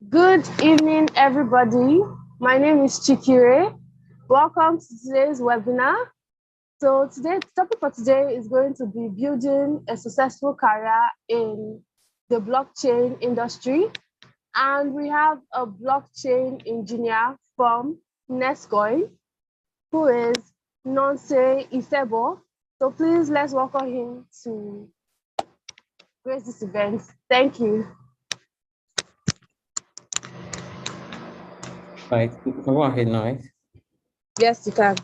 Good evening, everybody. My name is Chikire. Welcome to today's webinar. So today, the topic for today is going to be building a successful career in the blockchain industry. And we have a blockchain engineer from Nestcoin, who is Nonse Ifebhor. So please let's welcome him to grace this event. Thank you. Right, go ahead now, right? Yes, you can.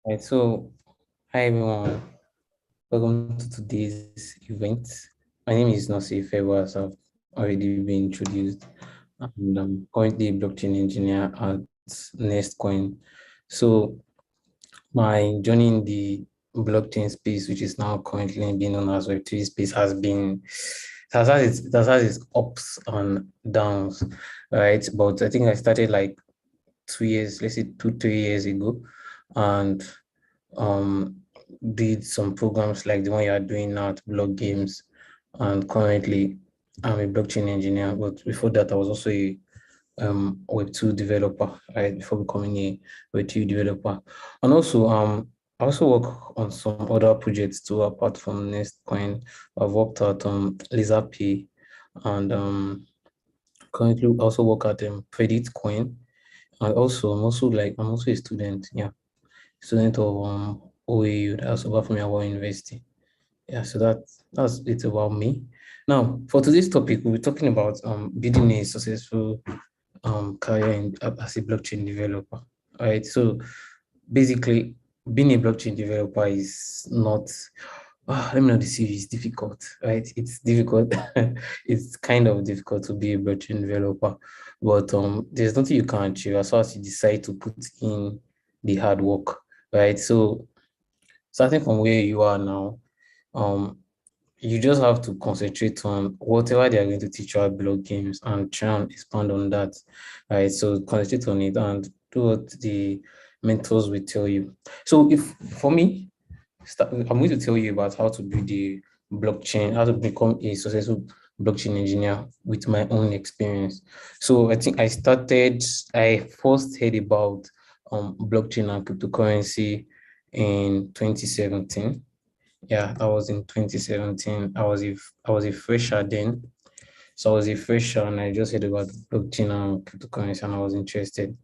Right, so hi everyone, welcome to today's event. My name is Nonse Ifebhor, as I've already been introduced, and I'm currently a blockchain engineer at Nestcoin. So my journey in the blockchain space, which is now currently being known as Web3 space, it has had its ups and downs, right? But I think I started like 2 years, let's say 2, 3 years ago, and um did some programs like the one you are doing now to block games. And currently I'm a blockchain engineer, but before that I was also a Web2 developer, right? Before becoming a Web2 developer. And also I also work on some other projects too apart from Nestcoin. I've worked at LaserPay, and currently also work at Credit Coin. And also I'm also a student, yeah, student of OAU, that's over from our university. Yeah, so that's it about me. Now, for today's topic, we'll be talking about building a successful career as a blockchain developer. All right, so basically, being a blockchain developer is not, let me not deceive you, it's difficult, right? It's difficult. It's kind of difficult to be a blockchain developer, but there's nothing you can't achieve as far as you decide to put in the hard work, right? So starting from where you are now, um, you just have to concentrate on whatever they are going to teach you at block games and try and expand on that, right? So concentrate on it and do what the mentors will tell you. So if for me, I'm going to tell you about how to build the blockchain, how to become a successful blockchain engineer with my own experience. So I think I first heard about blockchain and cryptocurrency in 2017. Yeah, that was in 2017. I was a fresher then. So I was a fresher and I just heard about blockchain and cryptocurrency and I was interested.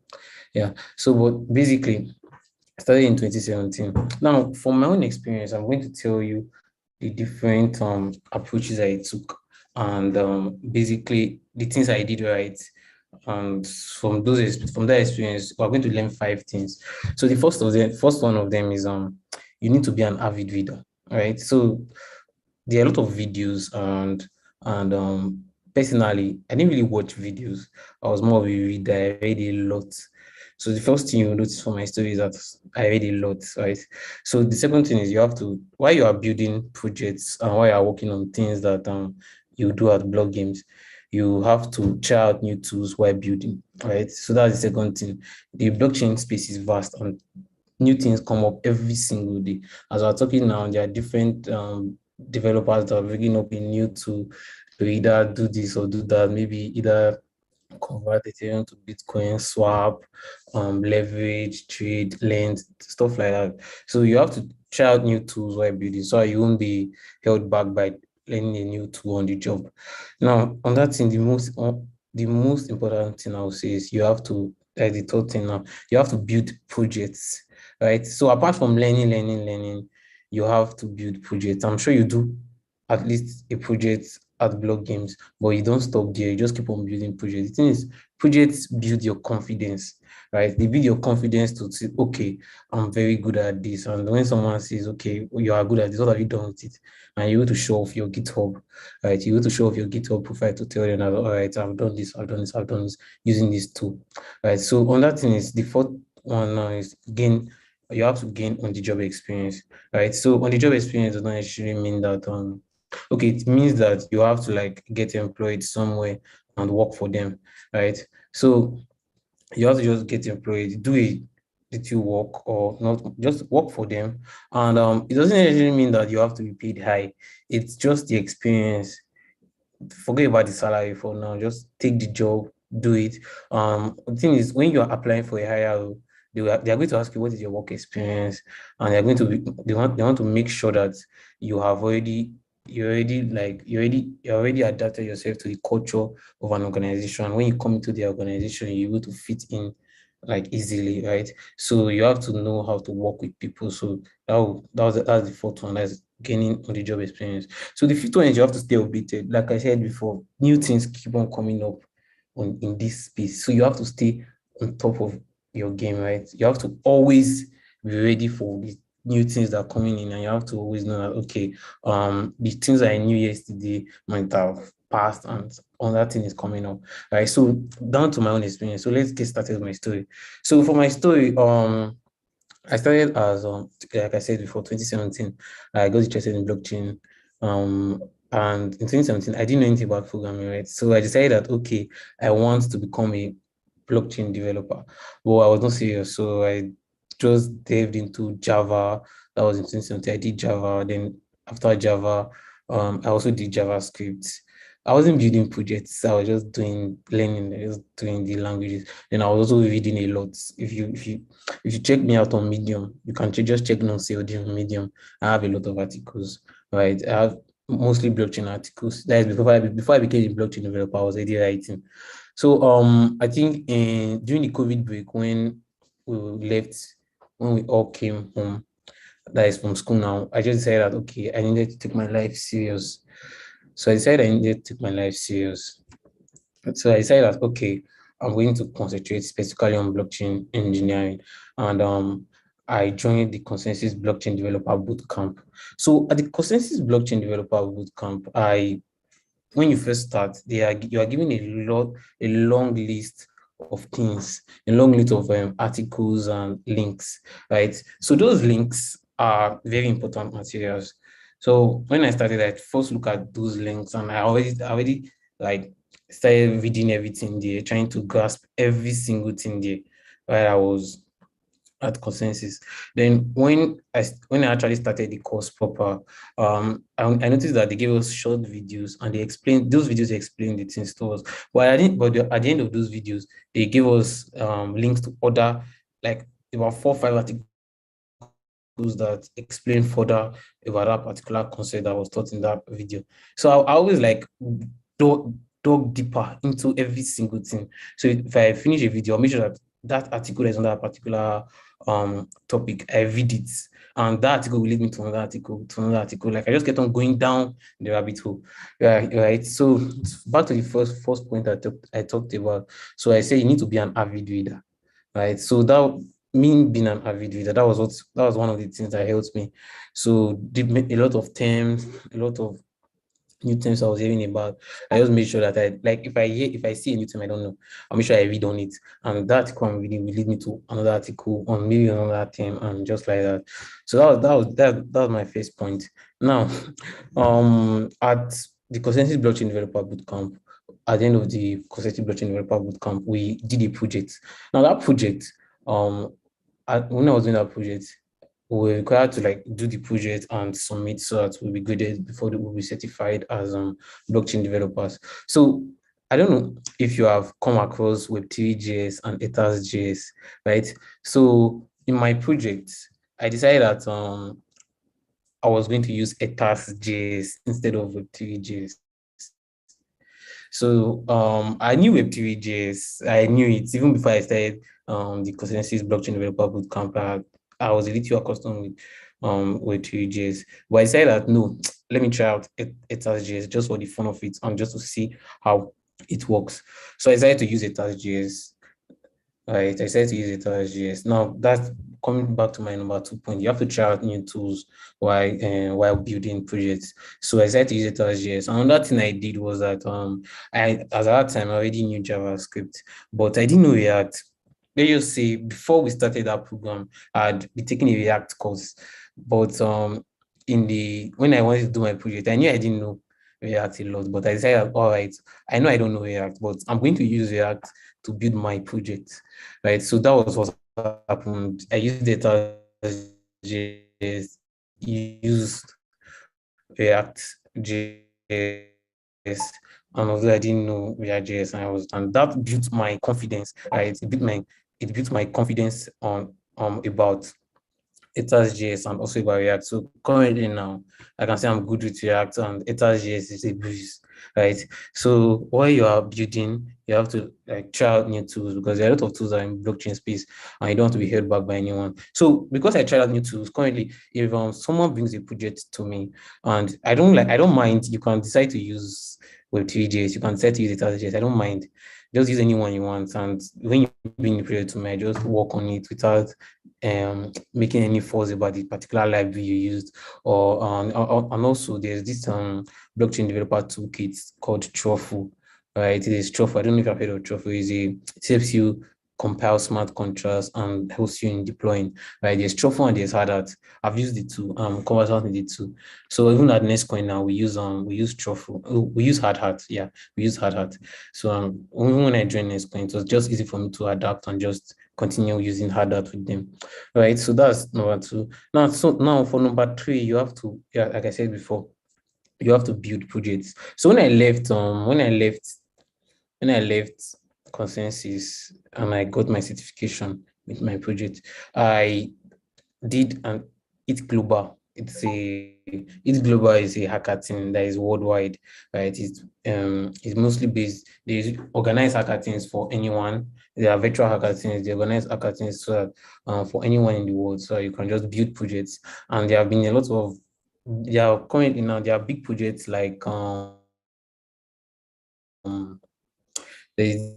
Yeah. So but basically I started in 2017. Now, from my own experience, I'm going to tell you the different approaches I took and basically the things I did right. And from that experience, we're going to learn 5 things. So first one of them is you need to be an avid reader, right? So there are a lot of videos and personally, I didn't really watch videos. I was more of a reader. I read a lot. So the first thing you notice from my story is that I read a lot, right? So the second thing is you have to, while you are building projects and while you are working on things that you do at blog games, you have to try out new tools while building, right? So that's the second thing. The blockchain space is vast and new things come up every single day. As we're talking now, there are different developers that are bringing up a new tool to either do this or do that, maybe either convert Ethereum to Bitcoin, swap, leverage, trade, lend, stuff like that. So you have to try out new tools while building so you won't be held back by learning a new tool on the job. Now, on that thing, the most important thing I would say is you have to, like the third thing now, you have to build projects, right? So apart from learning, you have to build projects. I'm sure you do at least a project at Block Games, but you don't stop there. You just keep on building projects. The thing is, projects build your confidence, right? They build your confidence to say, okay, I'm very good at this. And when someone says, okay, you are good at this, what have you done with it? And you're able to show off your GitHub, right? You're able to show off your GitHub profile to tell them that, all right, I've done this using this tool, right? So on that thing is the fourth one now is you have to gain on the job experience, right? So on the job experience does not necessarily mean that okay, it means that you have to like get employed somewhere and work for them, right? So you have to just get employed, do a little work or not, just work for them. And it doesn't necessarily mean that you have to be paid high. It's just the experience forget about the salary for now. Just take the job, do it. The thing is, when you are applying for a higher role, they are going to ask you what is your work experience, and they're going to be they want to make sure that you have already you already adapted yourself to the culture of an organization. When you come into the organization, you're able to fit in like easily, right? So you have to know how to work with people. So that's the fourth one. That's gaining on the job experience. So the fifth one is you have to stay updated. Like I said before, new things keep on coming up in this space. So you have to stay on top of your game, right? You have to always be ready for the new things that are coming in, and you have to always know that okay, the things I knew yesterday might have passed and another thing is coming up. Right. So down to my own experience. So let's get started with my story. So for my story, I started as like I said before, 2017. I got interested in blockchain. And in 2017, I didn't know anything about programming, right? So I decided that okay, I want to become a blockchain developer. But I was not serious. So I just delved into Java. That was in 2017. I did Java. Then after Java, I also did JavaScript. I wasn't building projects. I was just doing learning, just doing the languages. Then I was also reading a lot. If you check me out on Medium, you can just check Nonse Odion on Medium. I have a lot of articles, right? I have mostly blockchain articles. That is before I became a blockchain developer, I was already writing. So I think during the COVID break when we left, when we all came home, that is from school now, I just decided that okay, I needed to take my life serious. So I decided I needed to take my life serious. So I decided that okay, I'm going to concentrate specifically on blockchain engineering, and I joined the Consensus Blockchain Developer Bootcamp. So at the Consensus Blockchain Developer Bootcamp, when you first start, you are given a long list of things, a long list of articles and links, right? So those links are very important materials. So when I started, I first look at those links, and I already like started reading everything there, trying to grasp every single thing there. Right, I was at consensus. Then when I actually started the course proper, I noticed that they gave us short videos and they explained those videos explained the things to us. But at the end of those videos, they gave us links to other like about 4 or 5 articles that explain further about that particular concept that was taught in that video. So I always like dug deeper into every single thing. So if I finish a video, I'll make sure that that article is on that particular topic. I read it, and that article will lead me to another article, to another article. Like I just get on going down the rabbit hole. Right. So back to the first point I talked about. So I say you need to be an avid reader, right? So that me being an avid reader, that was one of the things that helped me. So did a lot of terms, a lot of new terms I was hearing about. I just made sure that I like if I see a new term I don't know, I'll make sure I read on it. And that article I'm reading will lead me to another article on maybe another term and just like that. So that was my first point. Now, at the Consensus Blockchain Developer Bootcamp, at the end of the Consensus Blockchain Developer Bootcamp, we did a project. Now that project, when I was doing that project, we were required to like do the project and submit so that we'll be graded before we'll be certified as blockchain developers. So I don't know if you have come across Web3.js and Ethers.js, right? So in my project, I decided that I was going to use Ethers.js instead of Web3.js. So I knew Web3.js. I knew it even before I started the Consensus Blockchain Developer Bootcamp. I was a little accustomed with Web3.js. But I decided that no, let me try out Ethers.js just for the fun of it and just to see how it works. So I decided to use Ethers.js. Right, I decided to use Ethers.js. Now that's coming back to my number 2 point. You have to try out new tools while building projects. So I decided to use Ethers.js. Another thing I did was that I at that time I already knew JavaScript, but I didn't know React. Let's just say before we started that program, I'd be taking a React course. But in the when I wanted to do my project, I knew I didn't know React a lot, but I decided, all right, I know I don't know React, but I'm going to use React to build my project, right? So that was what happened. I used Data.js, used React.js, and although I didn't know React.js, and that built my confidence, right? It built my confidence on about JS and also about React. So currently now, I can say I'm good with React, and JS is a breeze, right? So while you are building, you have to like try out new tools, because there are a lot of tools that are in blockchain space and you don't want to be held back by anyone. So because I tried out new tools, currently, if someone brings a project to me and I don't mind, you can decide to use Web3.js, you can decide to use JS. I don't mind. Just use anyone you want. And when you bring the project to me, I just work on it without making any fuss about the particular library you used, and also there's this blockchain developer toolkit called Truffle, right? It is Truffle. I don't know if you've heard of Truffle. It helps you compile smart contracts and helps you in deploying, right? There's Truffle and there's Hardhat. I've used it too. Conversant with it too. So even at Nestcoin now, we use Truffle. We use Hardhat. Yeah, we use Hardhat. So even when I joined Nestcoin, it was just easy for me to adapt and just continue using Hardhat with them. Right, so that's number two. Now for number three, you have to, yeah, like I said before, you have to build projects. So when I left Consensus and I got my certification with my project, I did an It Global. It Global is a hackathon that is worldwide, right? It's mostly based. They organize hackathons for anyone. There are virtual hackathons. They organize hackathons so that, for anyone in the world, so you can just build projects. And there have been a lot of there are currently now there are big projects like there is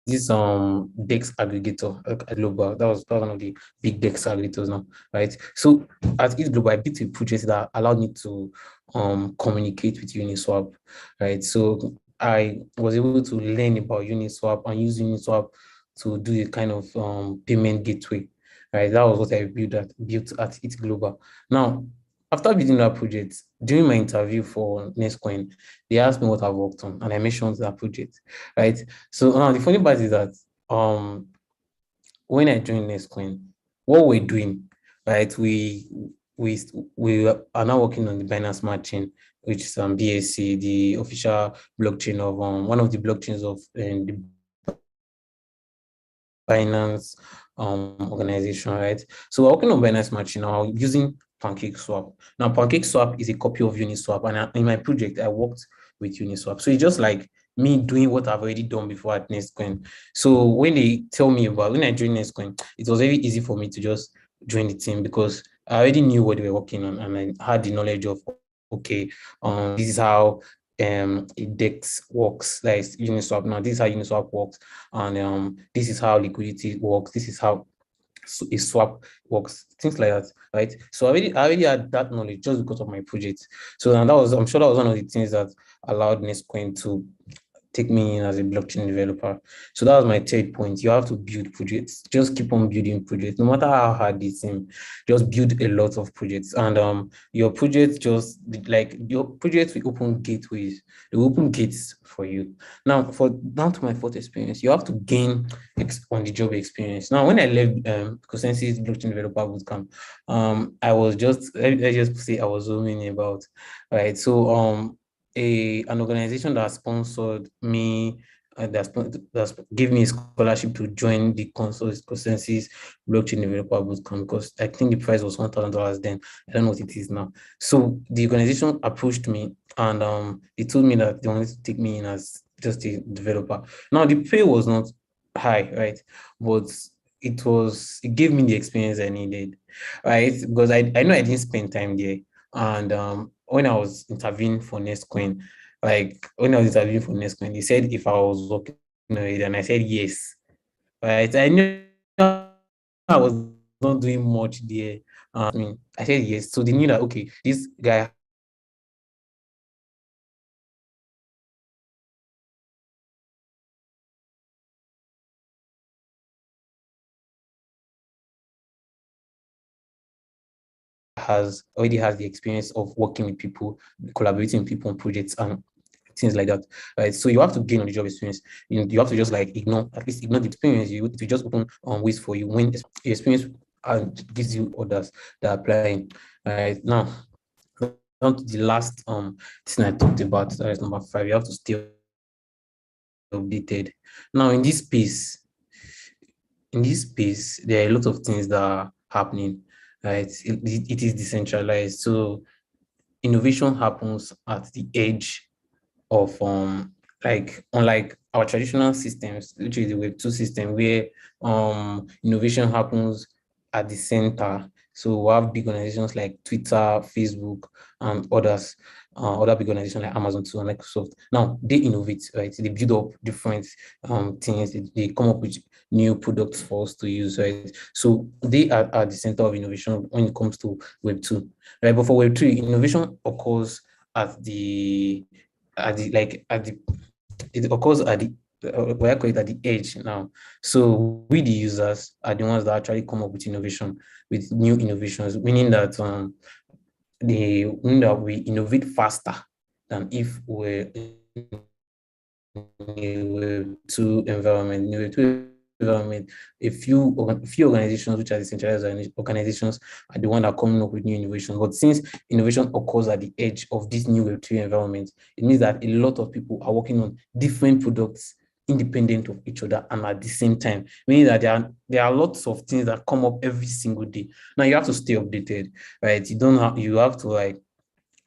this DEX aggregator global. That was one of the big DEX aggregators now, right? So at East Global, I built a project that allowed me to communicate with Uniswap, right? So I was able to learn about Uniswap and use Uniswap to do a kind of payment gateway, right? That was what I built at It Global. Now, after building that project, during my interview for Nestcoin, they asked me what I've worked on, and I mentioned that project, right? So now the funny part is that when I joined Nestcoin, what we're doing, right? We we are now working on the Binance Smart Chain, which is BSC, the official blockchain of one of the blockchains of the Binance organization, right? So we're working on Binance Smart Chain now using PancakeSwap. Now, PancakeSwap is a copy of Uniswap, and in my project, I worked with Uniswap. So it's just like me doing what I've already done before at Nestcoin. So when I joined Nestcoin, it was very easy for me to just join the team because I already knew what they were working on, and I had the knowledge of, okay, this is how DEX works, that is Uniswap. Now, this is how Uniswap works, and this is how liquidity works, this is how a swap works, things like that, right? So I already had that knowledge just because of my project. So and I'm sure that was one of the things that allowed Nestcoin to take me in as a blockchain developer. So that was my third point. You have to build projects. Just keep on building projects, no matter how hard it seems. Just build a lot of projects, and your projects will open gateways. They will open gates for you. Now, to my fourth experience, you have to gain on the job experience. Now, when I left Consensus Blockchain Developer Bootcamp, I was just let's just say I was zooming about, right? So an organization that sponsored me, that gave me a scholarship to join the Consensus Blockchain Developer Bootcamp, because I think the price was $1,000 then. I don't know what it is now. So the organization approached me, and they told me that they wanted to take me in as just a developer. Now the pay was not high, right? But it gave me the experience I needed, right? Because I know I didn't spend time there. And when I was interviewing for Nestcoin, they said if I was working on it, and I said yes. Right. I knew I was not doing much there. I said yes. So they knew that, okay, this guy already has the experience of working with people, collaborating with people on projects and things like that, right? So you have to gain on the job experience. You have to just like at least ignore the experience. You to just open ways for you when experience gives you others that are applying, right? Now, down to the last thing I talked about, that is number 5. You have to stay updated. Now, in this space, there are a lot of things that are happening, right? It is decentralized. So innovation happens at the edge of like unlike our traditional systems, which is the Web2 system, where innovation happens at the center. So we have big organizations like Twitter, Facebook, and others, other big organizations like Amazon too and Microsoft. Now they innovate, right? They build up different things, they come up with new products for us to use, right? So they are at the center of innovation when it comes to Web2, right? But for Web3, innovation occurs at the it occurs at the we call it at the edge now. So we the users are the ones that actually come up with innovation, with new innovations, meaning that we innovate faster than if we're to environment. New to environment, a few organizations which are decentralized organizations are the one that are coming up with new innovations. But since innovation occurs at the edge of this new Web3 environment, it means that a lot of people are working on different products independent of each other and at the same time, meaning that there are lots of things that come up every single day. Now you have to stay updated, right? You have to like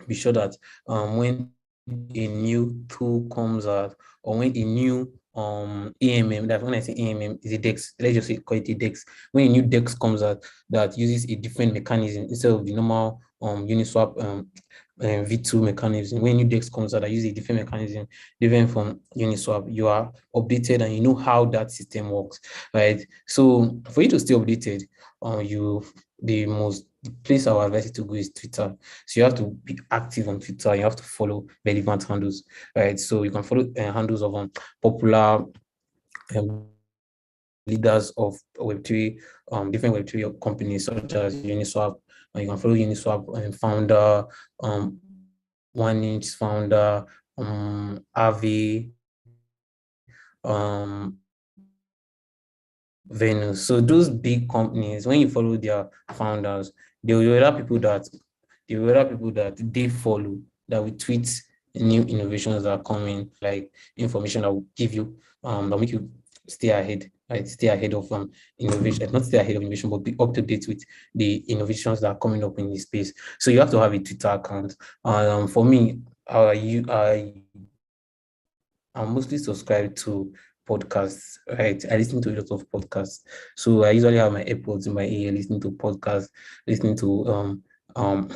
be sure that when a new tool comes out or when a new AMM, that when I say AMM is a DEX, let's just say call it a DEX. When a new DEX comes out that uses a different mechanism instead of the normal Uniswap V2 mechanism, when new DEX comes out that uses a different mechanism, different from Uniswap, you are updated and you know how that system works, right? So for you to stay updated, the place I would advise you to go is Twitter. So you have to be active on Twitter. You have to follow relevant handles, right? So you can follow handles of popular um, leaders of Web3, different Web3 companies such as Uniswap. You can follow Uniswap founder, One Inch founder, Avi, Venus. So those big companies, when you follow their founders, there will be other people that they follow that will tweet new innovations that are coming, like information that will give you that make you stay ahead, right? Stay ahead of innovation, not stay ahead of innovation, but be up to date with the innovations that are coming up in this space. So you have to have a Twitter account. For me, I'm mostly subscribed to podcasts, right? I listen to a lot of podcasts. So I usually have my AirPods in my ear, listening to podcasts, listening to um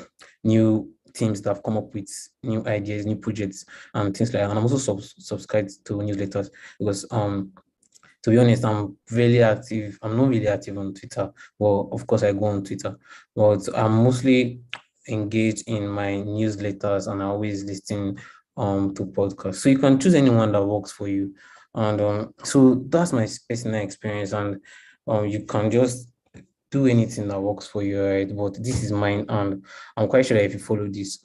new teams that have come up with new ideas, new projects, and things like that. And I'm also subscribed to newsletters because to be honest, I'm really active. I'm not really active on Twitter. Well, of course I go on Twitter, but I'm mostly engaged in my newsletters and I always listen to podcasts. So you can choose anyone that works for you. And so that's my personal experience. And you can just do anything that works for you, right? But this is mine, and I'm quite sure that if you follow this,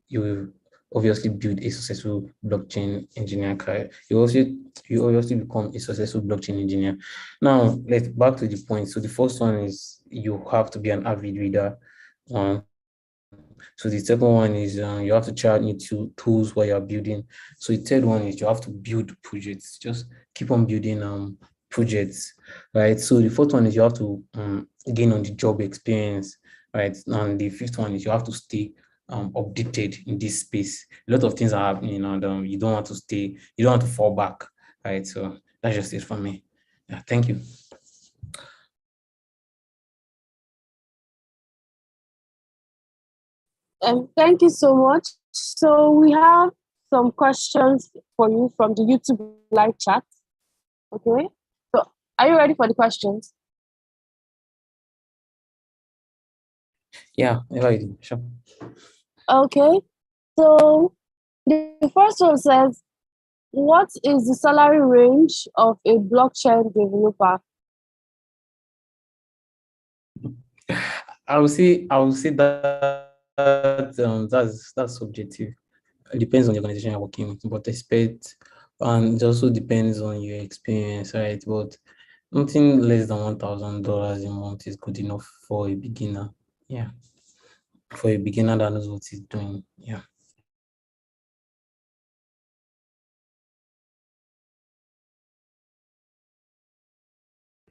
you will obviously build a successful blockchain engineer career. You obviously become a successful blockchain engineer. Now let's back to the point. So the first one is you have to be an avid reader. So the second one is you have to try out new tools while you're building. So the third one is you have to build projects. Just keep on building projects, right? So the fourth one is you have to gain on the job experience, right? And the fifth one is you have to stay updated in this space. A lot of things are happening and you don't want to fall back, right? So that's just it for me. Yeah, thank you. Thank you so much. So we have some questions for you from the YouTube live chat. Okay. So are you ready for the questions? Yeah, sure. Okay. So the first one says, what is the salary range of a blockchain developer? I would say that's subjective. It depends on the organization you're working with, but expect, and it also depends on your experience, right? But nothing less than $1,000 a month is good enough for a beginner. Yeah. for a beginner that knows what he's doing. Yeah.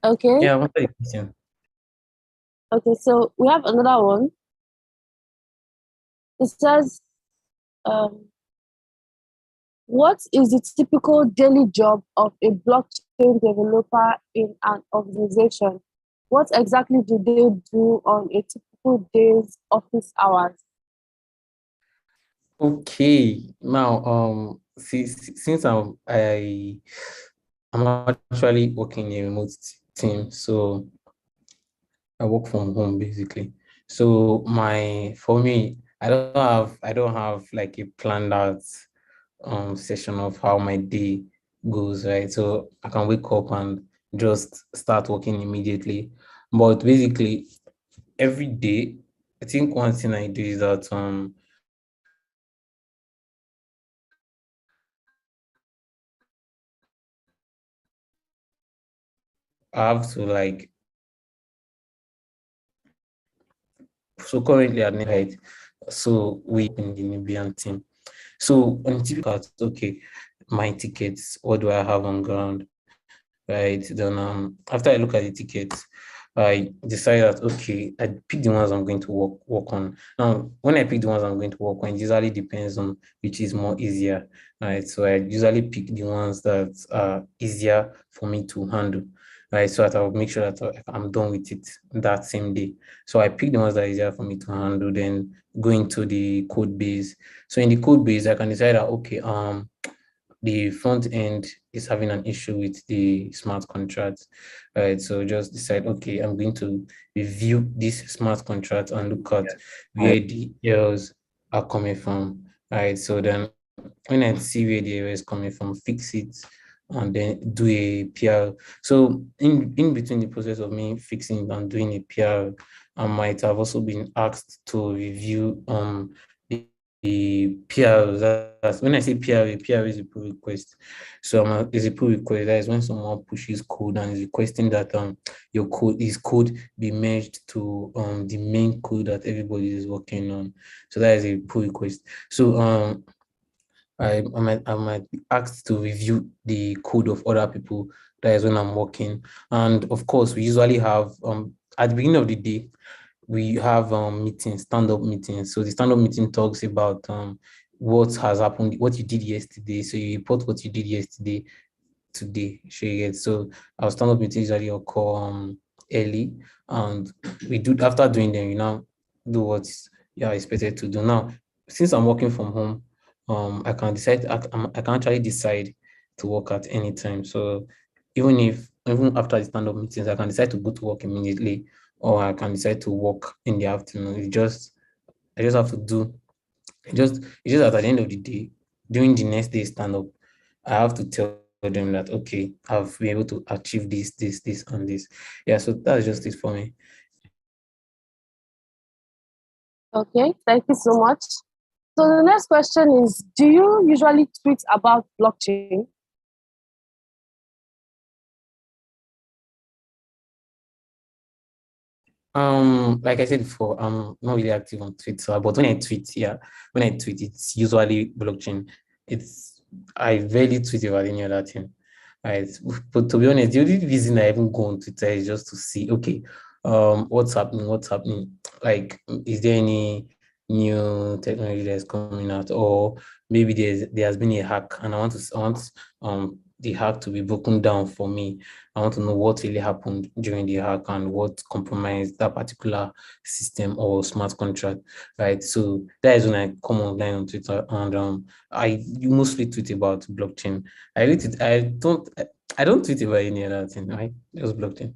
Okay. Yeah, what are the question? Okay. So we have another one. It says, um, what is the typical daily job of a blockchain developer in an organization? What exactly do they do on a typical day's office hours? Okay. Now, since I'm actually working in a remote team, so I work from home basically. So for me, I don't have like a planned out session of how my day goes, right? So I can wake up and just start working immediately. But basically every day, I think one thing I do is that I have to like so currently at night, so we in the Nubian team. So on typical, okay, my tickets, what do I have on ground? Right. Then after I look at the tickets, I decide that okay, I pick the ones I'm going to work on. Now, when I pick the ones I'm going to work on, it usually depends on which is more easier. Right. So I usually pick the ones that are easier for me to handle. Right. So that I'll make sure that I'm done with it that same day. So I pick the ones that are easier for me to handle, then go into the code base. So in the code base, I can decide that okay, the front end is having an issue with the smart contract, right? So just decide, okay, I'm going to review this smart contract and look at where the errors are coming from, right? So then when I see where the error is coming from, fix it and then do a PR. So in between the process of me fixing and doing a PR, I might have also been asked to review the PR. That's when I say PR, a PR is a pull request. So is a pull request. That is when someone pushes code and is requesting that his code be merged to the main code that everybody is working on. So that is a pull request. So I might be asked to review the code of other people. That is when I'm working. And of course, we usually have at the beginning of the day, we have meetings, stand-up meetings. So the stand-up meeting talks about what has happened, what you did yesterday. So you report what you did yesterday today. Sure you get. So our stand-up meetings usually occur early, and we do after doing them, you now do what you are expected to do. Now, since I'm working from home, I can decide. I can actually decide to work at any time. So even after the stand-up meetings, I can decide to go to work immediately, or I can decide to work in the afternoon. I just have to do it's just that at the end of the day, during the next day stand-up, I have to tell them that okay, I've been able to achieve this, and this. Yeah, so that's just it for me. Okay, thank you so much. So the next question is, do you usually tweet about blockchain? Like I said before, I'm not really active on Twitter, but when I tweet, yeah, when I tweet, it's usually blockchain. It's I rarely tweet about any other thing. Right. But to be honest, the only reason I even go on Twitter is just to see, okay, what's happening? Like, is there any new technology that's coming out, or maybe there has been a hack, and I want the hack to be broken down for me. I want to know what really happened during the hack and what compromised that particular system or smart contract, right? So that is when I come online on Twitter, and I mostly tweet about blockchain. I don't tweet about any other thing, right? Just blockchain.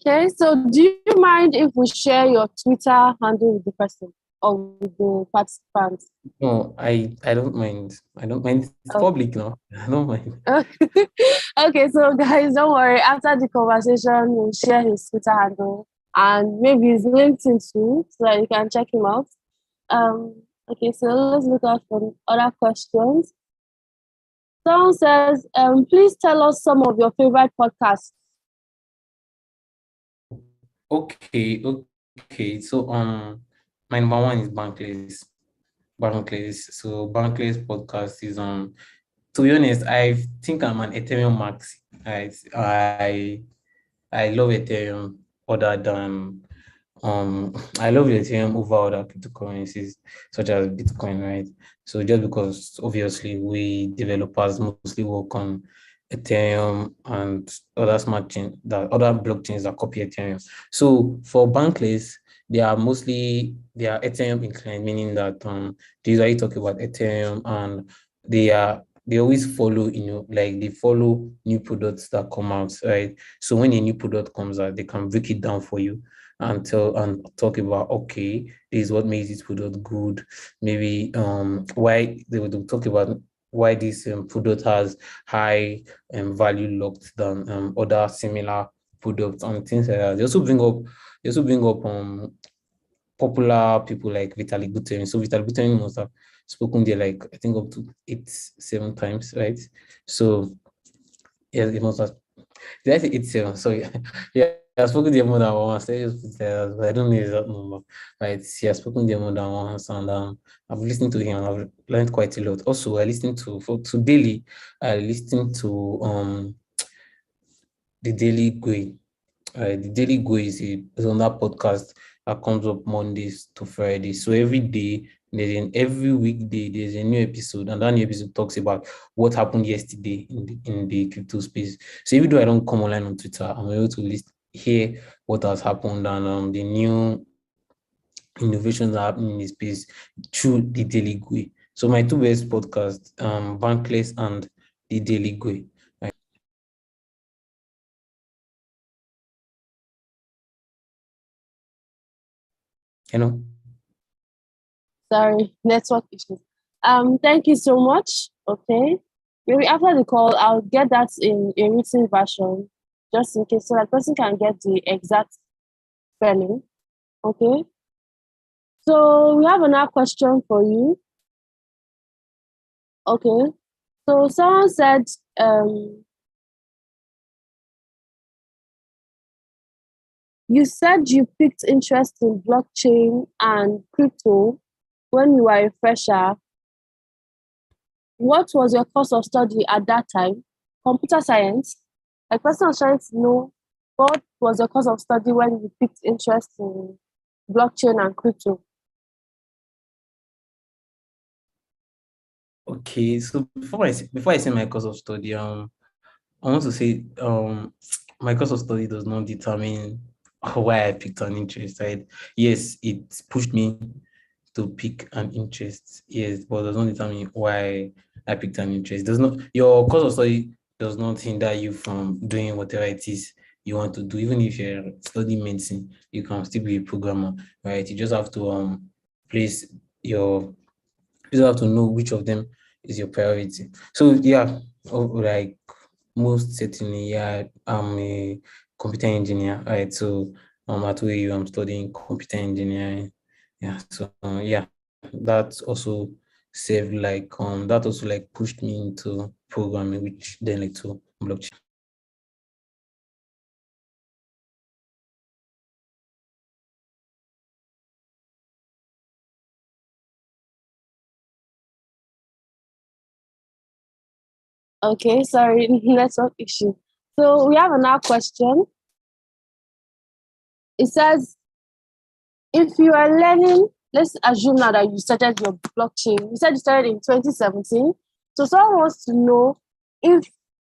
Okay, so do you mind if we share your Twitter handle with the person or with the participants? No, I don't mind. I don't mind. It's Okay. public now. I don't mind. Okay, so guys, don't worry. After the conversation, we'll share his Twitter handle and maybe his LinkedIn too, so that you can check him out. Okay, so let's look at some other questions. Someone says, please tell us some of your favorite podcasts. Okay, Okay, so my number one is Bankless. Bankless. So Bankless podcast is to be honest, I think I'm an Ethereum max. I love Ethereum other than I love Ethereum over other cryptocurrencies such as Bitcoin, right? So just because obviously we developers mostly work on Ethereum and other smart chain that other blockchains that copy Ethereum. So for Bankless, they are Ethereum inclined, meaning that they usually talk about Ethereum and they always follow, like they follow new products that come out, right? So when a new product comes out, they can break it down for you and tell and talk about, okay, this is what makes this product good. Maybe why they would talk about why this product has high value locked than other similar products and things like that. They also bring up popular people like Vitalik Buterin. So Vitalik Buterin must have spoken there like I think up to 7 times, right? So yeah, it must have did I say 87? Sorry. Yeah, I've spoken there more than once. Let's just put that, but I don't know the exact number. Right. He has spoken there more than once, and I've listened to him and I've learned quite a lot. Also, I listen to daily, I listen to the Daily Gui. The Daily Gui is on that podcast that comes up Mondays to Friday. So every weekday, there's a new episode, and that new episode talks about what happened yesterday in the crypto space. So even though I don't come online on Twitter, I'm able to hear what has happened and the new innovations that are happening in the space through the Daily Gui. So my two best podcasts, Bankless and the Daily Gui. You know. Sorry, network issues. Thank you so much. Okay. Maybe after the call, I'll get that in a written version, just in case, so that person can get the exact spelling. Okay. So we have another question for you. Okay. So someone said, um, you said you picked interest in blockchain and crypto when you were a fresher. What was your course of study at that time? Computer science. Like person was trying to know what was your course of study when you picked interest in blockchain and crypto. Okay, so before I say my course of study, I want to say my course of study does not determine why I picked an interest. Right? Yes, it pushed me to pick an interest. Yes, but does not determine why I picked an interest. Does not Your course of study does not hinder you from doing whatever it is you want to do. Even if you're studying medicine, you can still be a programmer, right? You just have to place your you just have to know which of them is your priority. So yeah, like most certainly, yeah, I'm a computer engineer, right? So at WAU, I'm studying computer engineering. Yeah, so yeah, that also like pushed me into programming, which then led to blockchain. Okay, sorry, network issue. So we have another question. It says, if you are learning, let's assume now that you started your blockchain. You said you started in 2017. So someone wants to know if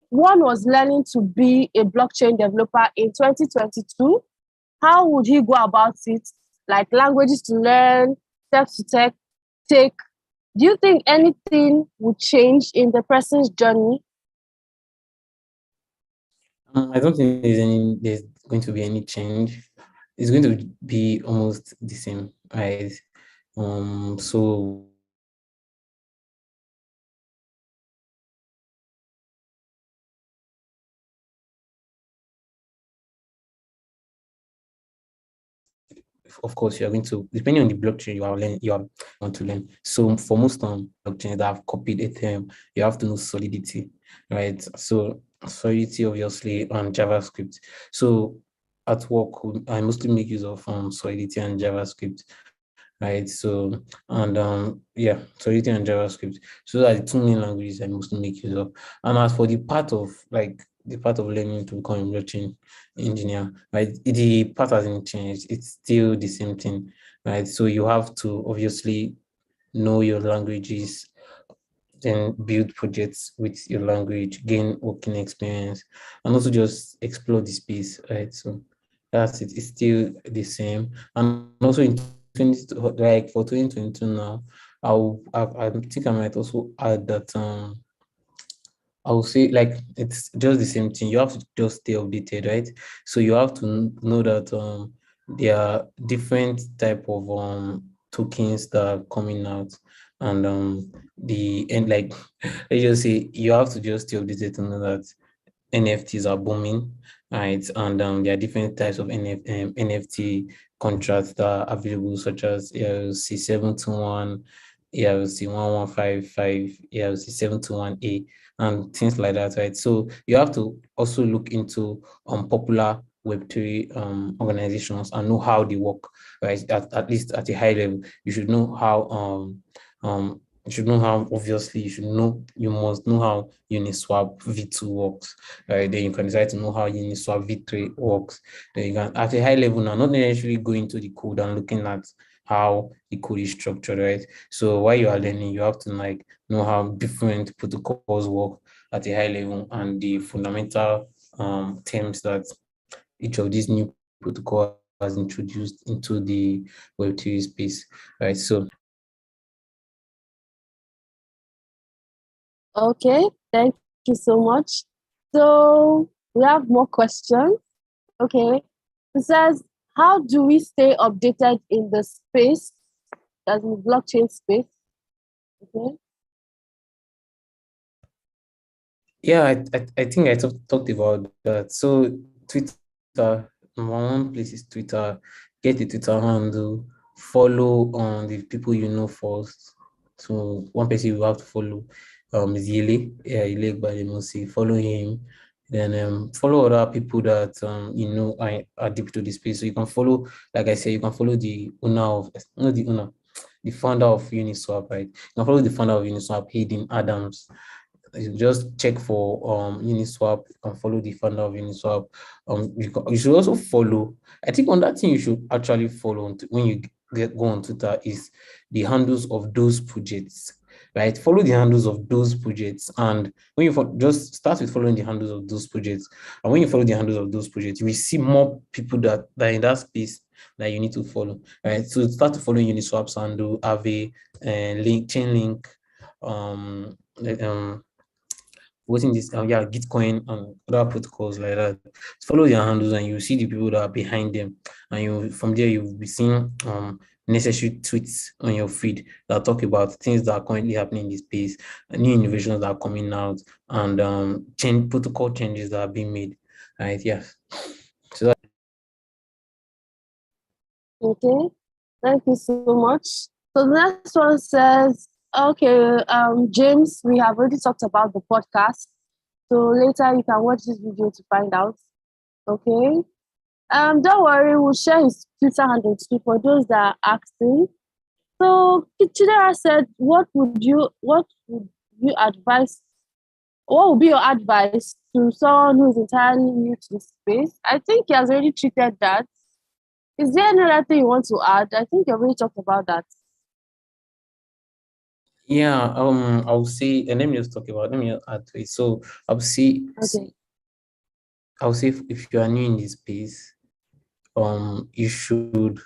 one was learning to be a blockchain developer in 2022, how would he go about it? Like languages to learn, steps to take. Do you think anything would change in the person's journey? I don't think there's going to be any change. It's going to be almost the same, right? So of course, you're going to, depending on the blockchain you are want to learn. So for most blockchains that have copied Ethereum, you have to know Solidity, right? So Solidity obviously on JavaScript. So at work, I mostly make use of Solidity and JavaScript, right? So, and yeah, Solidity and JavaScript. So those are the two main languages I mostly make use of. And as for the part of learning to become a blockchain engineer, right? The part hasn't changed. It's still the same thing, right? So you have to obviously know your languages, then build projects with your language, gain working experience, and also just explore the space, right? So that's it. It's still the same. And also in 20, like for 2022 now, I think I might also add that I will say like it's just the same thing. You have to just stay updated, right? So you have to know that there are different type of tokens that are coming out, and like let's just say you have to just stay updated to know that NFTs are booming, right? And there are different types of NFT contracts that are available, such as ERC 721, ERC 1155, ERC 721A, and things like that, right? So you have to also look into popular Web3 organizations and know how they work, right? At least at a high level, you should know how you should know how, obviously, you must know how Uniswap V2 works, right? Then you can decide to know how Uniswap V3 works. Then you can, at a high level now, not necessarily going to the code and looking at how the code is structured, right? So while you are learning, you have to like know how different protocols work at a high level and the fundamental terms that each of these new protocol has introduced into the Web3 space, right? So Okay, thank you so much. So we have more questions. Okay. It says, how do we stay updated in the space, as in blockchain space? Okay. yeah, I think I talked about that. So Twitter, number one place is Twitter. Get a Twitter handle, follow on the people you know first. So one person you have to follow is Yele. Yeah, Yele by the Nonse. Follow him. Then follow other people that you know are deep to the space. So you can follow, like I said, you can follow the owner of not the owner, the founder of Uniswap, right? You can follow the founder of Uniswap, Hayden Adams. You just check for Uniswap. You can follow the founder of Uniswap. You should also follow. I think on that thing you should actually follow when you go on Twitter is the handles of those projects, right? Follow the handles of those projects, and when you just start with following the handles of those projects, and when you follow the handles of those projects, you will see more people that are in that space that you need to follow, right? So start to follow Uniswap's handle, Aave, and link, chain link, like, voting this, yeah, Gitcoin and other protocols like that. Follow their handles and you see the people that are behind them, and you from there you'll be seeing necessary tweets on your feed that talk about things that are currently happening in the space, new innovations that are coming out, and change protocol changes that are being made. Right? Yes. So that, Okay. Thank you so much. So the next one says, okay, James, we have already talked about the podcast. So later you can watch this video to find out. Okay. Don't worry, we'll share his Twitter handle too for those that are asking. So Chidera said, what would be your advice to someone who is entirely new to the space? I think he has already treated that. Is there any other thing you want to add? I think you already talked about that. yeah, I'll say, and let me just add to it. So Okay. I'll say if you are new in this space, you should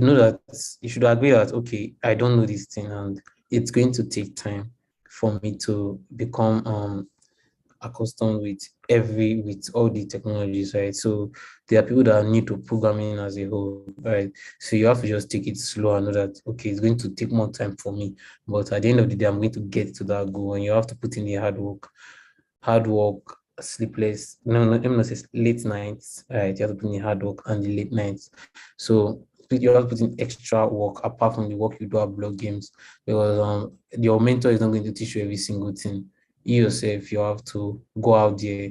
know that you should agree that okay, I don't know this thing and it's going to take time for me to become accustomed with all the technologies, right? So there are people that are new to programming as a whole, right? So you have to just take it slow and know that okay, it's going to take more time for me, but at the end of the day, I'm going to get to that goal, and you have to put in the hard work, sleepless, no, let me not say late nights, right? You have to put in hard work and the late nights. So you have to put in extra work apart from the work you do at blog games, because your mentor is not going to teach you every single thing. You yourself, you have to go out there,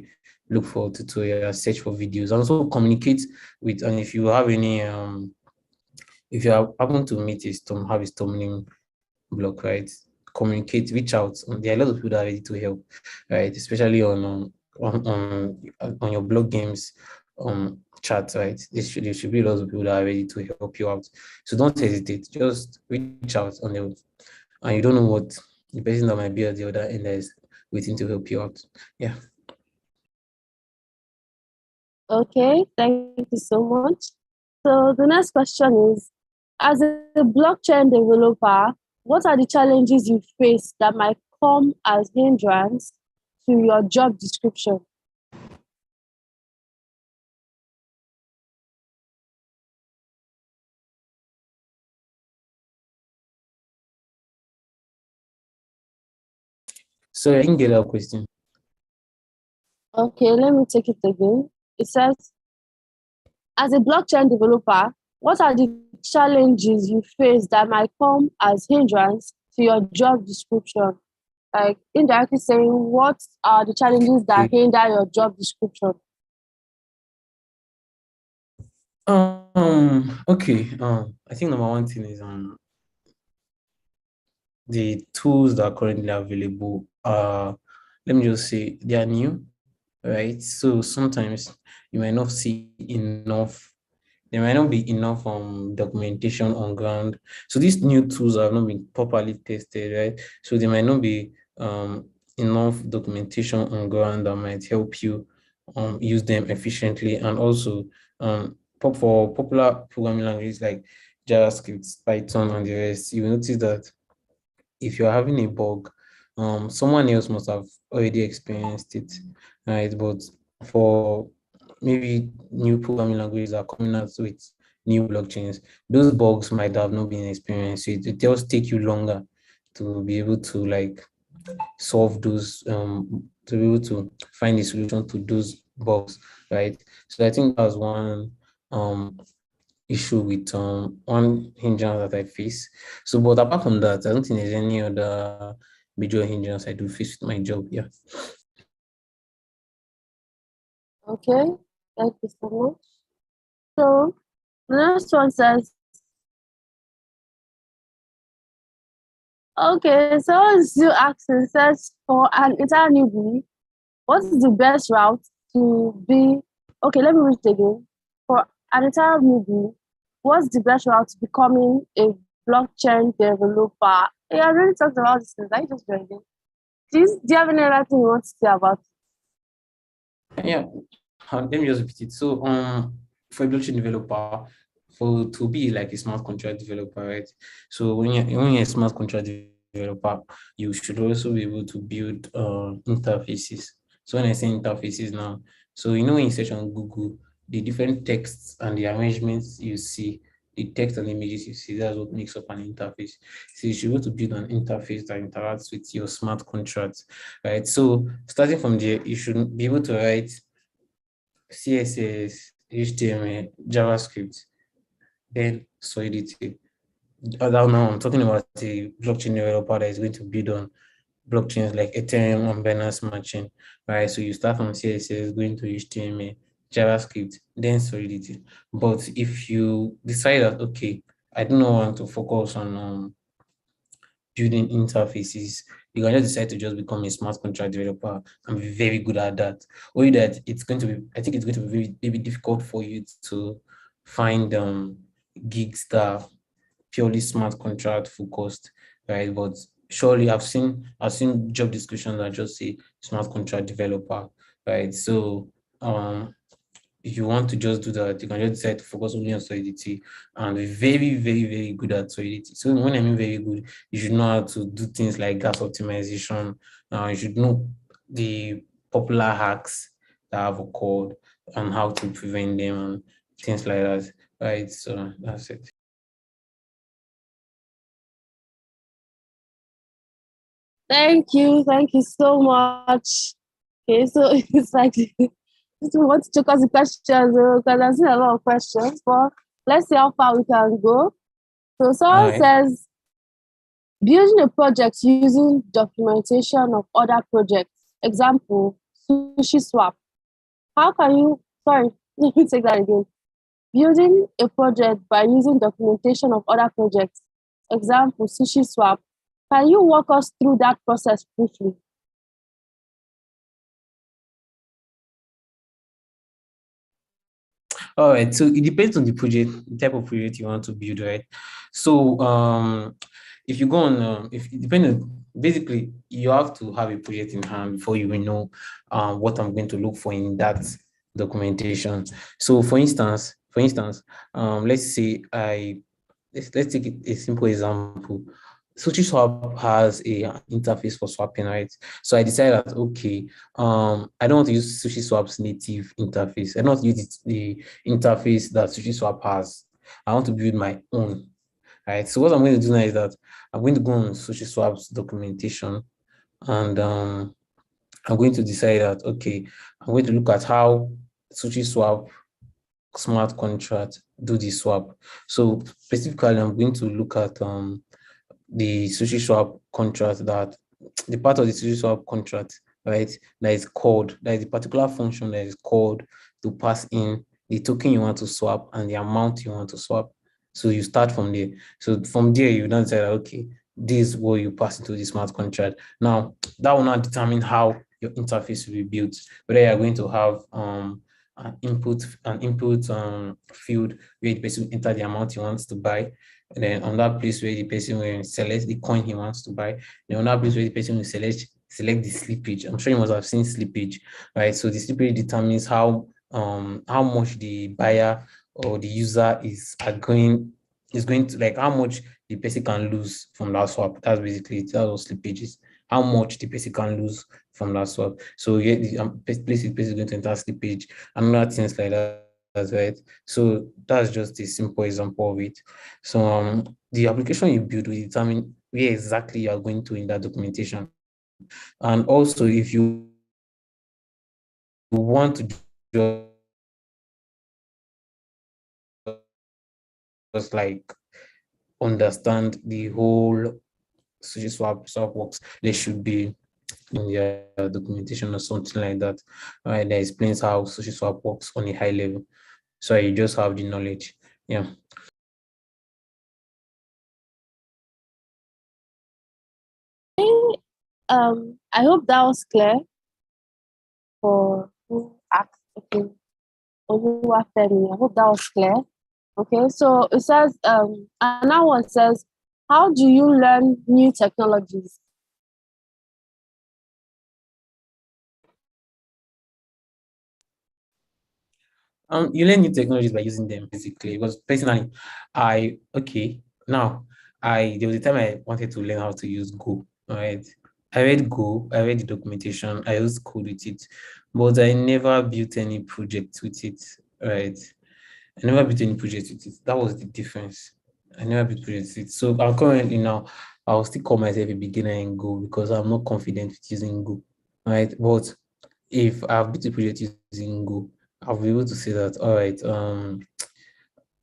look for tutorials, search for videos, and also communicate with. And if you have any if you happen to meet have a stumbling block, right? Communicate, reach out. There are a lot of people that are ready to help, right? Especially on your blog games chat, right? There should be lots of people that are ready to help you out. So don't hesitate. Just reach out and you don't know what the person that might be at the other end that is waiting to help you out. Yeah. Okay, thank you so much. So the next question is, as a blockchain developer, what are the challenges you face that might come as hindrance to your job description? So I didn't get that question. Okay, let me take it again. It says, as a blockchain developer, what are the challenges you face that might come as hindrance to your job description? Like indirectly saying, what are the challenges that Okay. hinder your job description? Okay. I think number one thing is the tools that are currently available are, let me just say, they are new, right? So sometimes you might not see enough, there might not be enough documentation on ground. So these new tools have not been properly tested, right? So there might not be enough documentation on ground that might help you use them efficiently. And also for popular programming languages like JavaScript, Python, and the rest, you will notice that if you're having a bug, someone else must have already experienced it, right? But for maybe new programming languages are coming out with new blockchains, those bugs might have not been experienced. So it just take you longer to be able to like solve those, to be able to find a solution to those bugs, right? So I think that's one issue with one hindrance that I face. So, but apart from that, I don't think there's any other major hindrance I do face with my job. Yeah. Okay, thank you so much. So the next one says, okay, so it's still asking, says for an entire newbie, what is the best route to be? Okay, let me read it again. For an entire newbie, what's the best route to becoming a blockchain developer? Yeah, I already talked about this. I just read it. Do you have any other thing you want to say about Yeah. Let me just repeat it. So, for a blockchain developer, for to be like a smart contract developer, right? So when you're a smart contract developer, you should also be able to build interfaces. So when I say interfaces now, so when you search on Google, the different texts and the arrangements you see, the text and images you see, that's what makes up an interface. So you should be able to build an interface that interacts with your smart contracts, right? So starting from there, you should be able to write CSS, HTML, JavaScript, then Solidity. Now I'm talking about a blockchain developer that is going to build on blockchains like Ethereum and Binance matching, right? So you start from CSS, going to HTML, JavaScript, then Solidity. But if you decide that, okay, I do not want to focus on building interfaces, you can just decide to just become a smart contract developer and be very good at that. Only that it's going to be, I think it's going to be very difficult for you to find gigs that are purely smart contract focused, right? But surely I've seen job descriptions that just say smart contract developer, right? So if you want to just do that, you can just decide to focus only on Solidity and be very, very, very good at Solidity. So when I mean very good, you should know how to do things like gas optimization. You should know the popular hacks that have occurred and how to prevent them and things like that. Right. So that's it. Thank you so much. Okay, so it's like just want to check us the questions because I've seen a lot of questions, but let's see how far we can go. So All someone right. says building a project using documentation of other projects. Example, sushi swap. How can you, sorry, let me take that again. Building a project by using documentation of other projects. Example, Sushi Swap. Can you walk us through that process briefly? All right, so it depends on the project, the type of project you want to build, right? So if you go on, if it depends on, basically you have to have a project in hand before you will know what I'm going to look for in that documentation. So for instance, let's say let's take a simple example. SushiSwap has a interface for swapping, right? So I decided that okay, I don't want to use SushiSwap's native interface. I don't want to use the interface that SushiSwap has. I want to build my own, right? So what I'm going to do now is that I'm going to go on SushiSwap's documentation, and I'm going to decide that okay, I'm going to look at how SushiSwap smart contract do the swap. So specifically, I'm going to look at the sushi swap contract, that the part of the sushi swap contract, right, that is a particular function that is called to pass in the token you want to swap and the amount you want to swap. So you start from there. So from there, you then say, okay, this is what you pass into the smart contract. Now, that will not determine how your interface will be built, whether you're going to have an input field where the person will enter the amount he wants to buy, and then on that place where the person will select the coin he wants to buy, then on that place where the person will select the slippage. I'm sure you must have seen slippage, right? So the slippage determines how much the buyer or the user is going to, like, how much the person can lose from that swap. That's basically it. That's what slippage is. How much the person can lose from that swap. So yeah, the place the person is going to enter slippage and other things like that. That's right. So that's just a simple example of it. So the application you build will determine where exactly you are going to in that documentation. And also, if you want to just like understand the whole swap works, there should be in their documentation or something like that, right? That explains how swap works on a high level. So you just have the knowledge. Yeah. I hope that was clear for who asked. Okay, Oluwafemi. I hope that was clear. Okay, so it says, another one says, how do you learn new technologies? You learn new technologies by using them, basically. Because personally, now there was a time I wanted to learn how to use Go. All right. I read Go, I read the documentation, I used code with it, but I never built any project with it. Right. I never built any project with it. That was the difference. I never built projects with it. So I'm currently now, I'll still call myself a beginner in Go because I'm not confident with using Go. Right. But if I've built a project using Go, I'll be able to say that, all right,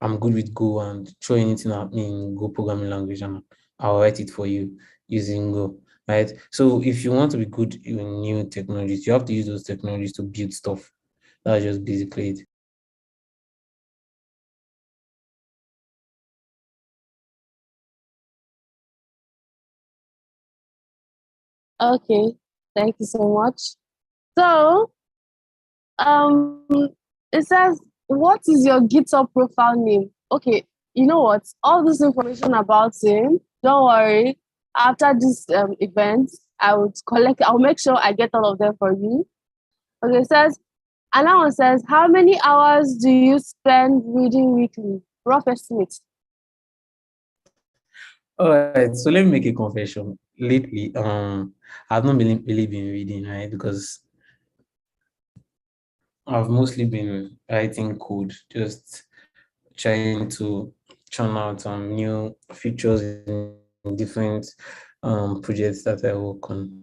I'm good with Go, and throw anything at me in Go programming language and I'll write it for you using Go, right? So if you want to be good in new technologies, you have to use those technologies to build stuff. That's just basically it. Okay, thank you so much. So, um, it says, what is your GitHub profile name? Okay, you know what? All this information about him, don't worry. After this event, I'll make sure I get all of them for you. Okay, it says, another one says, how many hours do you spend reading weekly? Rough estimate. All right, so let me make a confession. Lately, I've not really been reading, right? Because I've mostly been writing code, just trying to churn out new features in different projects that I work on.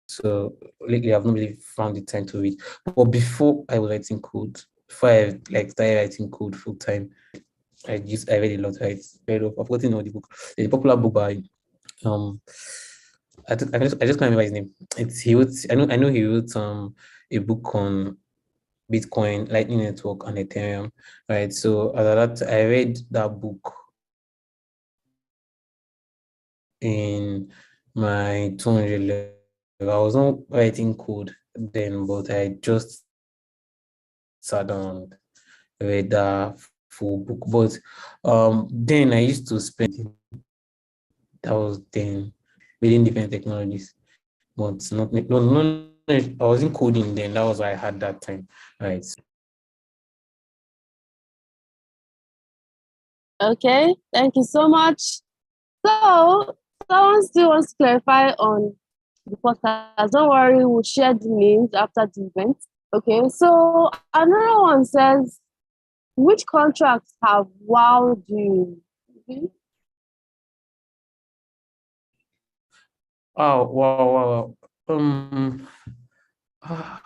So lately, I've not really found the time to read. But before I was writing code, before I like started writing code full time, I read a lot, right? I've forgotten all the book. There's a popular book by um I just can't remember his name. It's he wrote I know he wrote a book on Bitcoin, Lightning Network, and Ethereum, right? So as that I read that book in my 200 level. I was not writing code then, but I just sat down and read that full book. But then I used to spend that was then reading different technologies, but not no, no, I wasn't coding then. That was why I had that time, right? Okay, thank you so much. So, someone still wants to clarify on the podcast. Don't worry, we'll share the names after the event. Okay, so another one says, which contracts have wowed you? Mhm. Oh wow, wow, wow.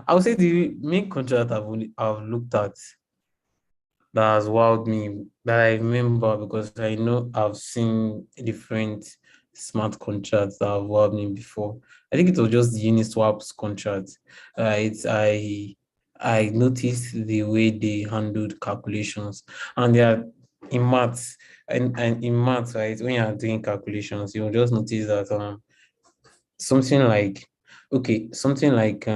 I would say the main contract I've looked at that has wowed me that I remember because I know I've seen different smart contracts that have wowed me before. I think it was just the Uniswap's contract. I noticed the way they handled calculations, and they are in maths and in maths, right? When you are doing calculations, you'll just notice that something like something like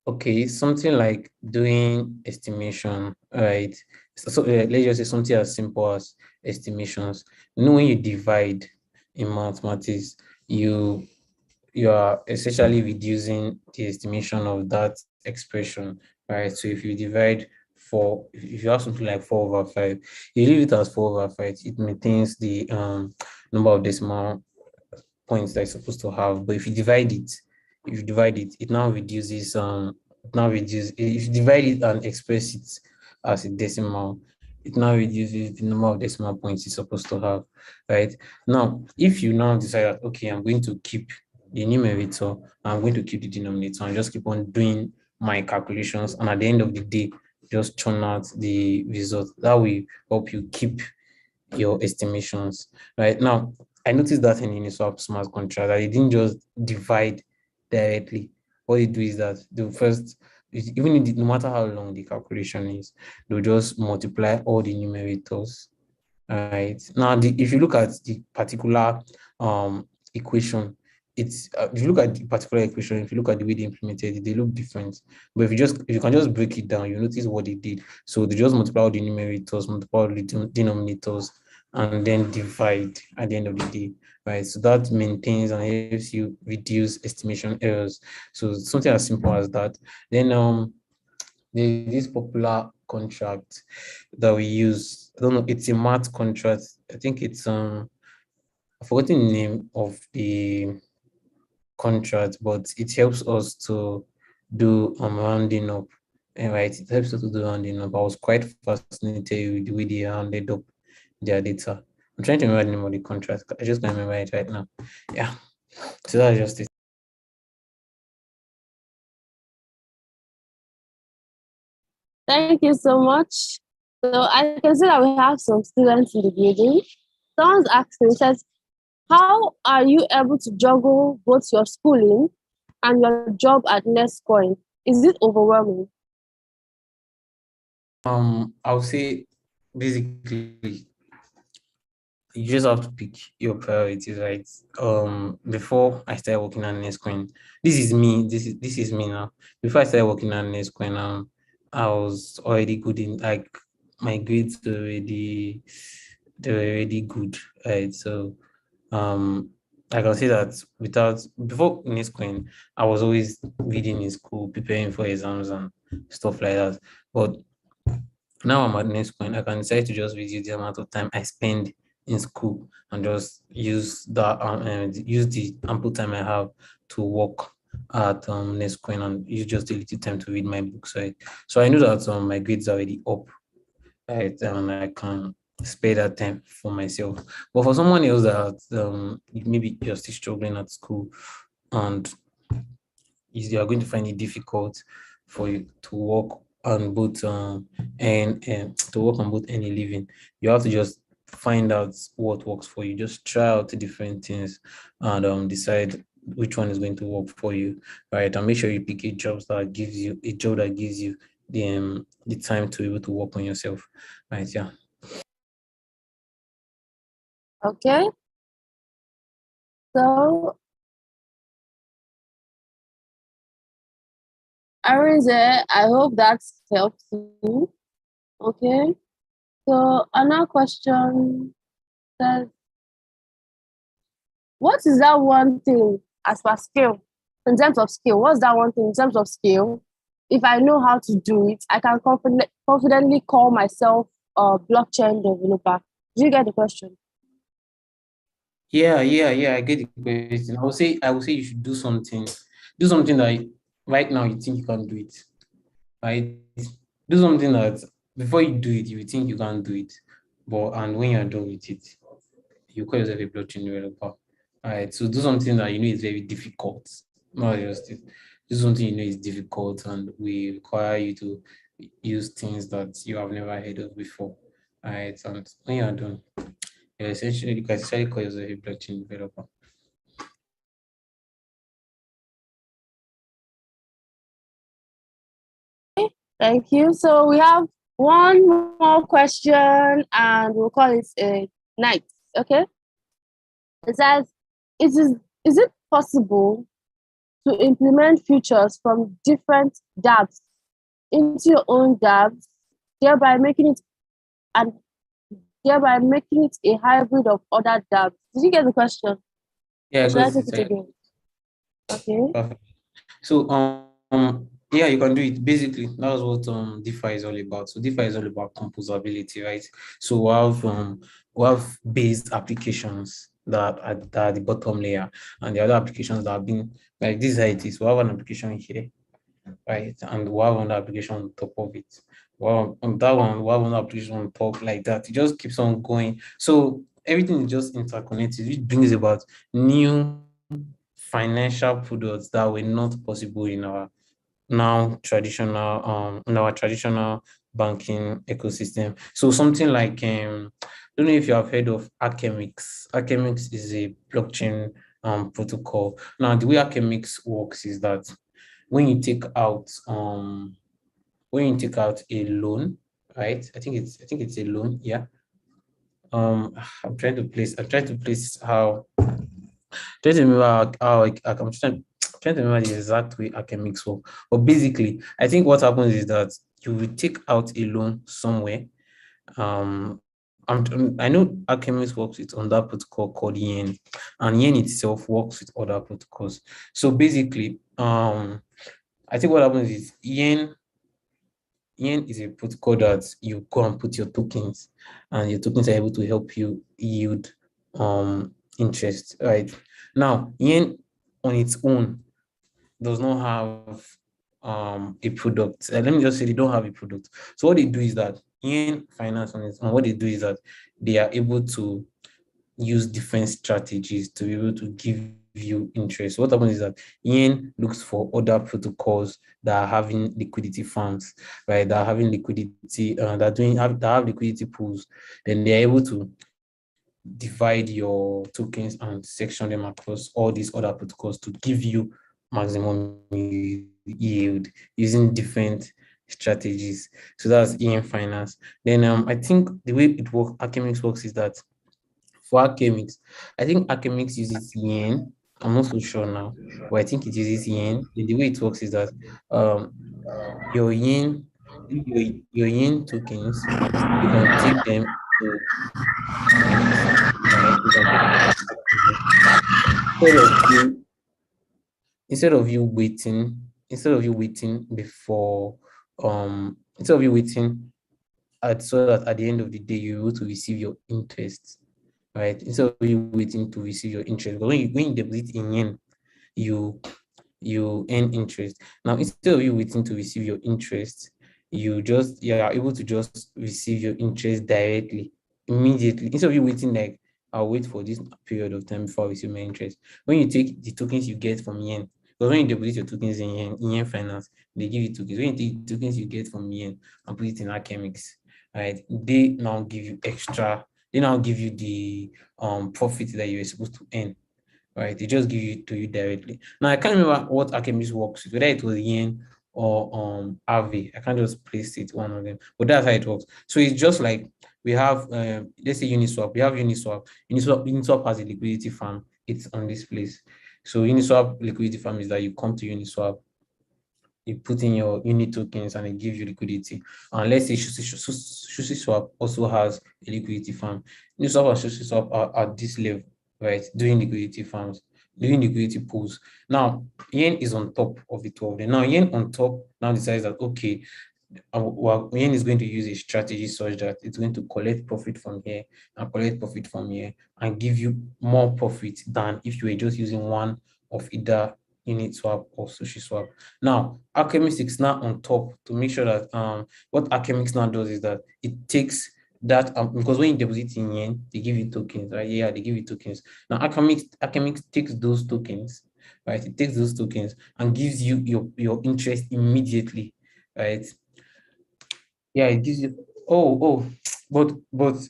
okay, something like doing estimation, right? Let's just say something as simple as estimations. You know, when you divide in mathematics, you you are essentially reducing the estimation of that expression, right? So if you divide if you have something like 4/5, you leave it as 4/5, it maintains the number of decimal points that it's supposed to have. But it now reduces if you divide it and express it as a decimal, it now reduces the number of decimal points it's supposed to have, right? Now, if you now decide that okay, I'm going to keep the numerator, I'm going to keep the denominator and just keep on doing my calculations, and at the end of the day, just churn out the result. That will help you keep your estimations. Right now, I noticed that in Uniswap smart contract that they didn't just divide directly. What they do is that they'll first, no matter how long the calculation is, they'll just multiply all the numerators. Right now, if you look at the particular equation, if you look at the particular equation, if you look at the way they implemented it, they look different. But if you can just break it down, you notice what they did. So they just multiply all the numerators, multiply all the denominators, and then divide at the end of the day, right? So that maintains and helps you reduce estimation errors. So something as simple as that. Then there's this popular contract that we use. I don't know, it's a math contract. I think it's I've forgotten the name of the contract, but it helps us to do rounding up. Right, it helps us to do rounding up. I was quite fascinated with the way they rounded up their data. I'm trying to remember the name of the contract. I just can't remember it right now. Yeah. So that's just it. Thank you so much. So I can see that we have some students in the building. Someone's asking, says, how are you able to juggle both your schooling and your job at Nestcoin? Is it overwhelming? I would say basically you just have to pick your priorities, right? Before I started working on Nestcoin, this is me. This is me now. Before I started working on Nestcoin, I was already good in like my grades were already they were already good, right? So I can say that without before Nestcoin, I was always reading in school, preparing for exams and stuff like that. But now I'm at next point, I can decide to just reduce the amount of time I spend in school and just use the ample time I have to work at next coin and use just a little time to read my books, right? So I know that my grades are already up, right? And I can spare that time for myself. But for someone else that maybe you're still struggling at school and you are going to find it difficult for you to work on both and to work on both any living, you have to just find out what works for you. Just try out the different things and decide which one is going to work for you, right? And make sure you pick a job that gives you the time to be able to work on yourself, right? Yeah. Okay. So, Arinze, I hope that helps you. Okay. So, another question says, what is that one thing as per skill? In terms of skill, what's that one thing in terms of skill? If I know how to do it, I can confidently call myself a blockchain developer. Do you get the question? Yeah. I get the question. I would say you should do something that right now you think you can do it, right? Do something that before you do it, you think you can't do it, but and when you're done with it, you call yourself a blockchain developer. All right. So do something that you know is very difficult. Not just it. Do something you know is difficult and we require you to use things that you have never heard of before. All right. And when you're done, you can essentially call yourself a blockchain developer. Thank you. So we have one more question and we'll call it a night. Okay. It says, is it possible to implement features from different dApps into your own dApps, thereby making it and thereby making it a hybrid of other dApps? Did you get the question? Yeah, Or I should I got take it it. again? Okay. Perfect. So yeah, you can do it. Basically, that's what DeFi is all about. So DeFi is all about composability, right? So we have based applications that are the bottom layer, and the other applications that have been like this is how it is. We have an application here, right? And we have another application on top of it. Well, on that one, we have another application on top like that. It just keeps on going. So everything is just interconnected, which brings about new financial products that were not possible in our traditional banking ecosystem. So something like I don't know if you have heard of Akemix. Akemix is a blockchain protocol. Now the way Akemix works is that when you take out a loan, right? I think it's a loan, yeah. I'm trying to place trying to remember I'm trying to remember the exact way I can mix work. But basically, I think what happens is that you will take out a loan somewhere. I know Alchemist works with on that protocol called Yen, and Yen itself works with other protocols. So basically, I think what happens is Yen is a protocol that you go and put your tokens, and your tokens are able to help you yield interest. Right now, Yen on its own does not have a product. Let me just say they don't have a product. So what they do is that Yen Finance on its own, what they do is that they are able to use different strategies to be able to give you interest. What happens is that Yen looks for other protocols that are having liquidity farms, right? That are having liquidity, that have liquidity pools. Then they're able to divide your tokens and section them across all these other protocols to give you maximum yield using different strategies. So that's EM Finance. Then I think the way it works, Academics works is that for academics, I think academics uses yen. I'm not so sure now, but I think it uses yen. And the way it works is that um your yen your yen tokens, you can take them to academics, right? You can take them to academics instead of you instead of you waiting instead of you waiting before instead of you waiting so that at the end of the day you're able to receive your interest, right? Instead of you waiting to receive your interest. But when you deposit in yen, you you earn interest. Now, instead of you waiting to receive your interest, you are able to just receive your interest directly, immediately. Instead of you waiting like I'll wait for this period of time before I receive my interest. When you take the tokens you get from yen, Because when you deposit your tokens in yen finance, they give you tokens. When you take tokens you get from yen and put it in academics, right? They now give you extra. They now give you the profit that you were supposed to earn, right? They just give it to you directly. Now I can't remember what academics works with, whether it was yen or RV. I can't just place it one of them, but that's how it works. So it's just like we have let's say Uniswap. We have Uniswap. Uniswap has a liquidity farm. It's on this place. So Uniswap liquidity farm is that you come to Uniswap, you put in your unit tokens and it gives you liquidity. And let's say SushiSwap also has a liquidity farm. Uniswap and SushiSwap are at this level, right? Doing liquidity farms, doing liquidity pools. Now, Yen is on top of it all. Now, Yen on top now decides that, okay, well, Yen is going to use a strategy such that it's going to collect profit from here and collect profit from here and give you more profit than if you were just using one of either Uniswap or SushiSwap. Now, Alchemist is now on top to make sure that what Alchemist now does is that it takes that because when you deposit in yen, they give you tokens, right? Yeah, they give you tokens. Now, Alchemist takes those tokens, right? It takes those tokens and gives you your interest immediately, right? Yeah, it gives you. Oh, but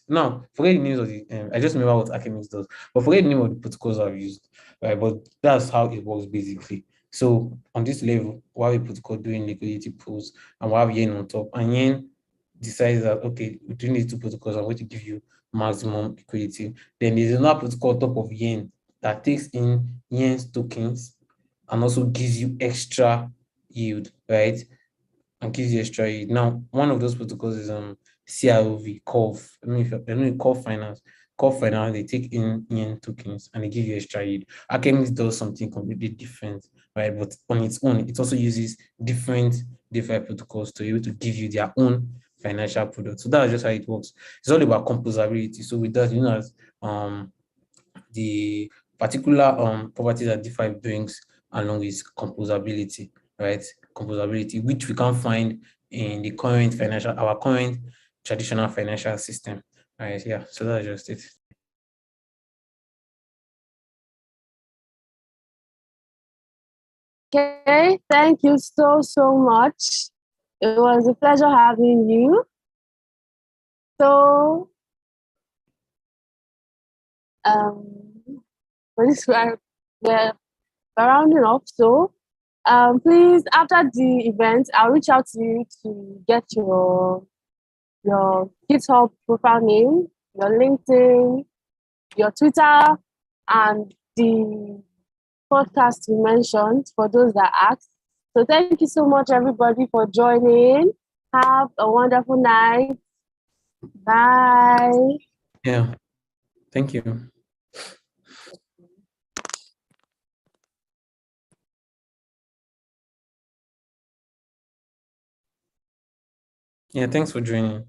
now forget the names of the. I just remember what Alchemist does, but forget the name of the protocols I've used, right? But that's how it works basically. So on this level, we have a protocol doing liquidity pools, and we have yen on top, and yen decides that okay, between these two protocols, I'm going to give you maximum liquidity. Then there's another protocol on top of yen that takes in yen's tokens and also gives you extra yield, right? And gives you extra yield. Now, one of those protocols is CROV, COV. I don't know COV Finance. COV Finance, they take in yen tokens and they give you extra yield. Alchemist does something completely different, right? But on its own, it also uses different DeFi protocols to be able to give you their own financial products. So that's just how it works. It's all about composability. So with that, as the particular property that DeFi brings along is composability, right? Composability, which we can't find in the our current traditional financial system. Right, yeah, so that's just it. Okay, thank you so much. It was a pleasure having you. So, for this we're rounding up. So, please, after the event, I'll reach out to you to get your GitHub profile name, your LinkedIn, your Twitter, and the podcast you mentioned for those that asked. So thank you so much, everybody, for joining. Have a wonderful night. Bye. Yeah, thank you. Yeah, thanks for joining.